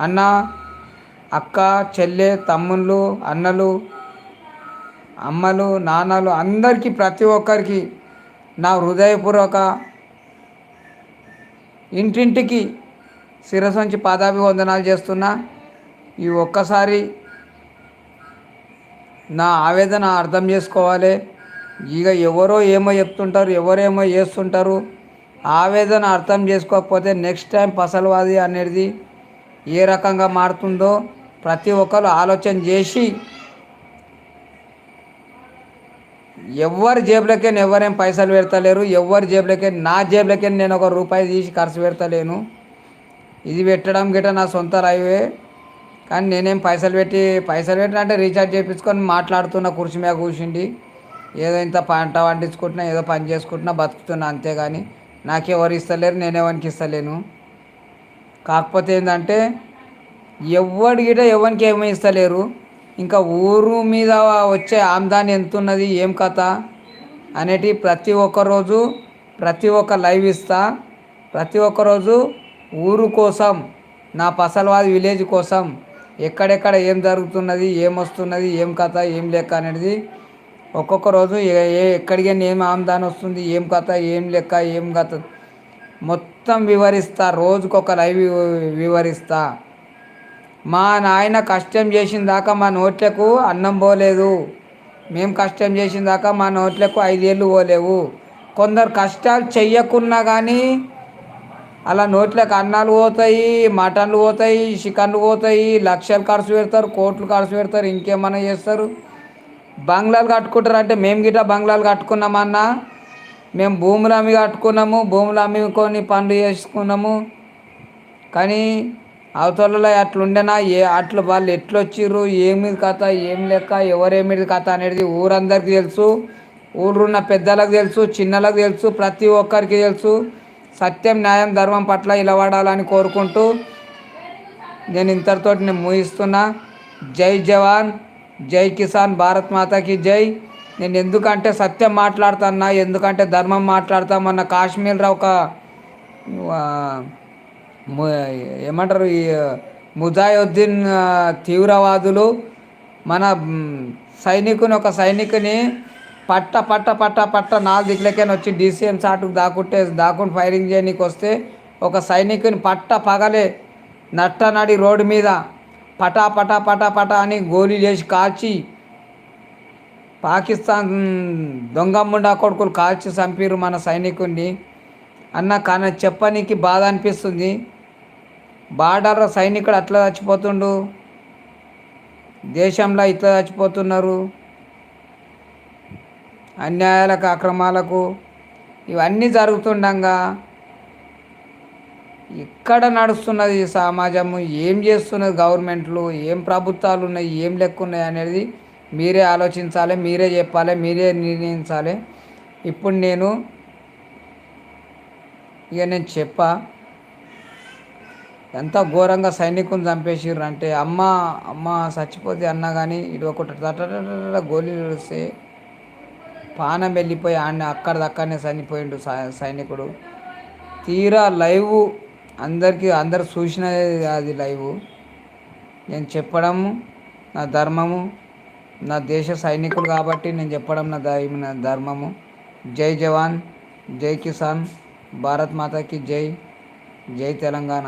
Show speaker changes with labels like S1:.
S1: అన్న, అక్క, చెల్లె, తమ్ముళ్ళు, అన్నలు, అమ్మలు, నాన్నలు అందరికీ, ప్రతి ఒక్కరికి నా హృదయపూర్వక ఇంటింటికి శిరసొంచి పాదాభివందనాలు చేస్తున్నా. ఈ ఒక్కసారి నా ఆవేదన అర్థం చేసుకోవాలి. ఇక ఎవరో ఏమో చెప్తుంటారు, ఎవరేమో చేస్తుంటారు. ఆవేదన అర్థం చేసుకోకపోతే నెక్స్ట్ టైం పసలవాది అనేది ఏ రకంగా మారుతుందో ప్రతి ఒక్కరు ఆలోచన చేసి, ఎవరి జేబులకే ఎవరేం పైసలు పెడతలేరు, ఎవరి జేబులకే, నా జేబులకే నేను ఒక రూపాయి తీసి ఖర్చు పెడతలేను. ఇది పెట్టడం గిట్ట నా సొంత లైవే. కానీ నేనేం పైసలు పెట్టినంటే రీఛార్జ్ చేయించుకొని మాట్లాడుతున్న, కుర్చీ మీద కూర్చుండి ఏదో ఇంత పంట పండించుకుంటున్నా, ఏదో పని చేసుకుంటున్నా, బతుకుతున్నా. అంతేగాని నాకెవరు ఇస్తలేరు, నేనెవరికి ఇస్తలేను. కాకపోతే ఏంటంటే ఎవరి గిట ఎవరికి ఏమీ ఇస్తలేరు. ఇంకా ఊరు మీద వచ్చే ఆమ్దాని ఎంత ఉన్నది, ఏం కథ అనేటి ప్రతి ఒక్కరోజు ప్రతి ఒక్క లైవ్ ఇస్తా. ప్రతి ఒక్కరోజు ఊరు కోసం, నా పసలవాది విలేజ్ కోసం ఎక్కడెక్కడ ఏం జరుగుతున్నది, ఏం వస్తున్నది, ఏం కథ, ఏం లెక్క అనేది ఒక్కొక్క రోజు ఎక్కడికి ఏం ఆమ్దాని వస్తుంది, ఏం కథ, ఏం లెక్క, ఏం కథ మొత్తం వివరిస్తా. రోజుకొక లైవ్ వివరిస్తా. మా నాయన కష్టం చేసిన దాకా మా నోట్లకు అన్నం పోలేదు. మేము కష్టం చేసిన దాకా మా నోట్లకు 5 ఏళ్ళు పోలేవు. కొందరు కష్టాలు చెయ్యకున్నా కానీ అలా నోట్లకు అన్నాలు పోతాయి, మటన్లు పోతాయి, చికెన్లు పోతాయి, లక్షలు ఖర్చు పెడతారు, కోట్లు ఖర్చు పెడతారు, ఇంకేమన్నా చేస్తారు. బంగ్లాలు కట్టుకుంటారు. అంటే మేము గిట్ట బంగ్లాలు కట్టుకున్నామన్నా, మేము భూములు అమ్మి కట్టుకున్నాము, భూములు అమ్ముకొని పనులు చేసుకున్నాము. కానీ అవతలలో అట్లుండేనా, అట్లా వాళ్ళు ఎట్లొచ్చిర్రు, ఏమి కథ, ఏం లెక్క, ఎవరేమిది కథ అనేది ఊరందరికీ తెలుసు. ఊళ్ళున్న పెద్దలకు తెలుసు, చిన్నలకు తెలుసు, ప్రతి ఒక్కరికి తెలుసు. సత్యం, న్యాయం, ధర్మం పట్ల ఇలవడాలని కోరుకుంటూ నేను ఇంతటితో నేను ముగిస్తున్నా. జై జవాన్, జై కిసాన్, భారత్ మాతాకి జై. నేను ఎందుకంటే సత్యం మాట్లాడుతున్నా, ఎందుకంటే ధర్మం మాట్లాడతా. మొన్న కాశ్మీర్లో ఒక ఏమంటారు, ఈ ముజాయుద్దీన్ తీవ్రవాదులు మన ఒక సైనికుని పట్ట 4 దిక్కులకైనా వచ్చి డీసీఎం చాటుకు దాక్కుని ఫైరింగ్ చేయడానికి వస్తే ఒక సైనికుని పగలే నడి రోడ్డు మీద పటా అని గోళీ చేసి కాల్చి, పాకిస్తాన్ దొంగమ్ముండా కొడుకులు కాల్చి చంపిరు మన సైనికుడిని. కానీ చెప్పనీకి బాధ అనిపిస్తుంది. బార్డర్లో సైనికుడు అట్లా చచ్చిపోతుండు, దేశంలో ఇట్లా చచ్చిపోతున్నారు. అన్యాయాలకు, అక్రమాలకు ఇవన్నీ జరుగుతుండగా ఎక్కడ నడుస్తున్నది సమాజము, ఏం చేస్తున్నది గవర్నమెంట్లు, ఏం ప్రభుత్వాలు ఉన్నాయి, ఏం లెక్క ఉన్నాయి అనేది మీరే ఆలోచించాలి, మీరే చెప్పాలి, మీరే నిర్ణయించాలి. ఇప్పుడు నేను చెప్పా ఎంత ఘోరంగా సైనికుని చంపేసిర్రు అంటే, అమ్మ చచ్చిపోతే అన్నా కానీ ఇది ఒకటి గోళీలు వస్తే పానం వెళ్ళిపోయి అక్కడనే చనిపోయిండు సైనికుడు. తీరా లైవ్ అందరు చూసినది అది లైవ్. నేను చెప్పడము నా ధర్మము, నా దేశ సైనికుడు కాబట్టి నేను చెప్పడం నా ధర్మము. జై జవాన్, జై కిసాన్, భారత్ మాతాకి జై. జై తెలంగాణ.